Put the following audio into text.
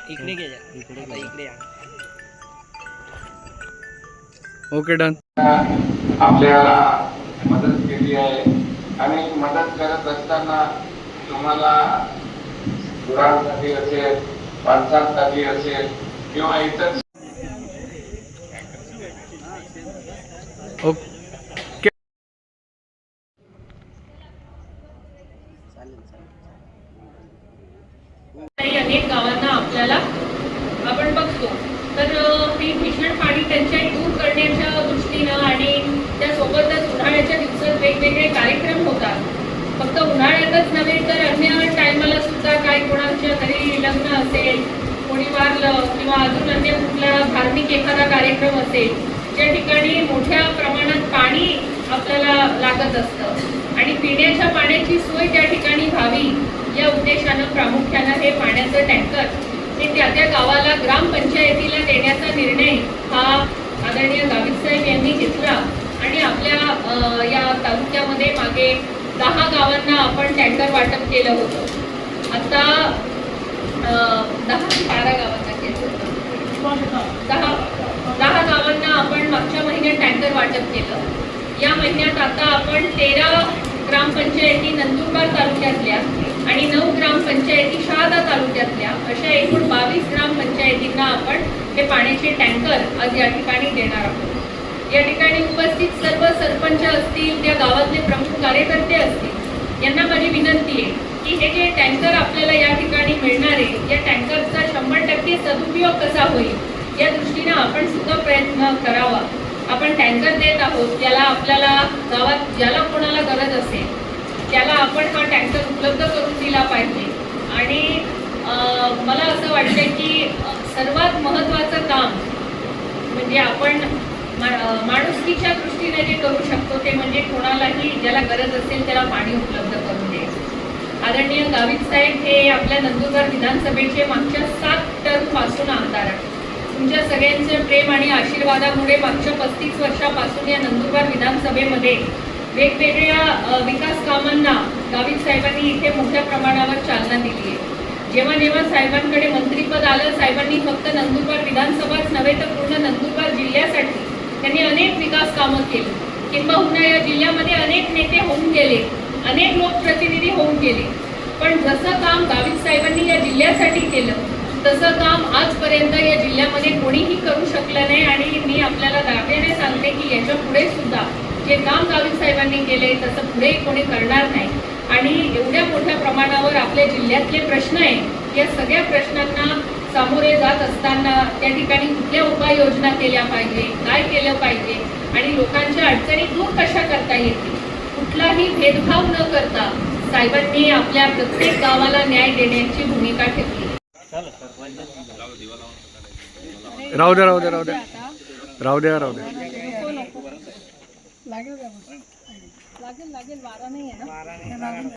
इकडे घे, इकडे या. Okay done. आपल्याला मदत केली आहे आणि मदत करत असताना तुम्हाला गुरांसाठी असेल, माणसांसाठी असेल किंवा इतर ओके. अनेक गावांना आपल्याला आपण बघतो तर ही भीषण पाणी टंचाई दूर करण्याच्या दृष्टीनं आणि त्यासोबतच उन्हाळ्याच्या दिवसात वेगवेगळे कार्यक्रम होतात. फक्त उन्हाळ्यातच नव्हे तर अन्य टायमाला सुद्धा काही कोणाच्या घरी लग्न असेल, कोणी वारलं किंवा अजून अन्य कुठला धार्मिक एखादा कार्यक्रम असेल ज्या ठिकाणी मोठ्या प्रमाणात पाणी आपल्याला लागत असतं आणि पिण्याच्या पाण्याची सोय त्या ठिकाणी व्हावी या उद्देशानं प्रामुख्यानं हे पाण्याचं टँकर हे त्या गावाला ग्रामपंचायतीला देण्याचा निर्णय हा आदरणीय गावित साहेब यांनी घेतला आणि आपल्या या तालुक्यामध्ये मागे 10 गावांना आपण टँकर वाटप केलं होतं. आता 10-12 गावांना केलं होतं. 10 गावांना आपण मागच्या महिन्यात टँकर वाटप केलं. या महिन्यात आता आपण 13 ग्रामपंचायती नंदुरबार तालुक्यातल्या आणि 9 ग्रामपंचायती शहादा तालुक्यातल्या अशा एकूण 22 ग्रामपंचायतींना आपण हे पाण्याचे टँकर आज या ठिकाणी देणार आहोत. या ठिकाणी उपस्थित सर्व सरपंच असतील, त्या गावातले प्रमुख कार्यकर्ते असतील, यांना माझी विनंती आहे की हे जे टँकर आपल्याला या ठिकाणी मिळणार आहे या टँकरचा 100% सदुपयोग कसा होईल या दृष्टीने आपण सुद्धा प्रयत्न करावा. आपण टँकर देत आहोत, याला आपल्याला गावात ज्याला कोणाला गरज असेल त्याला आपण हा टँकर उपलब्ध करून दिला पाहिजे. आणि मला असं वाटतं की सर्वात महत्त्वाचं काम म्हणजे आपण माणुसकीच्या दृष्टीने जे करू शकतो ते म्हणजे कोणालाही ज्याला गरज असेल त्याला पाणी उपलब्ध करून द्यायचं. आदरणीय गावित साहेब हे आपल्या नंदुरबार विधानसभेचे मागच्या 7 टर्मपासून आमदार आहेत. तुमच्या सगळ्यांचे प्रेम आणि आशीर्वादामुळे मागच्या 35 वर्षापासून या नंदुरबार विधानसभेमध्ये वेगवेगळ्या विकास कामांना गावित साहेबांनी इथे मोठ्या प्रमाणावर चालना दिली आहे. जेव्हा जेव्हा साहेबांकडे मंत्रीपद आलं, साहेबांनी फक्त नंदुरबार विधानसभाच नव्हे तर पूर्ण नंदुरबार जिल्ह्यासाठी त्यांनी अनेक विकास कामं केली. किंबहुना या जिल्ह्यामध्ये अनेक नेते होऊन गेले, अनेक लोकप्रतिनिधी होऊन गेले, पण जसं काम गावित साहेबांनी या जिल्ह्यासाठी केलं तसं काम आजपर्यंत या जिल्ह्यामध्ये कोणीही करू शकलं नाही. आणि मी आपल्याला दाव्याने सांगते की याच्या पुढे सुद्धा जे काम गावित साहेबांनी केले तसं पुढे कोणी करणार नाही. आणि एवढ्या मोठ्या प्रमाणावर आपल्या जिल्ह्यातले प्रश्न आहेत, या सगळ्या प्रश्नांना सामोरे जात असताना त्या ठिकाणी कुठल्या उपाययोजना केल्या पाहिजे, काय केलं पाहिजे आणि लोकांच्या अडचणी दूर कशा करता येतील, कुठलाही भेदभाव न करता साहेबांनी आपल्या प्रत्येक गावाला न्याय देण्याची भूमिका ठेवली. राहू द्या. लागेल वारा नाही आहे ना.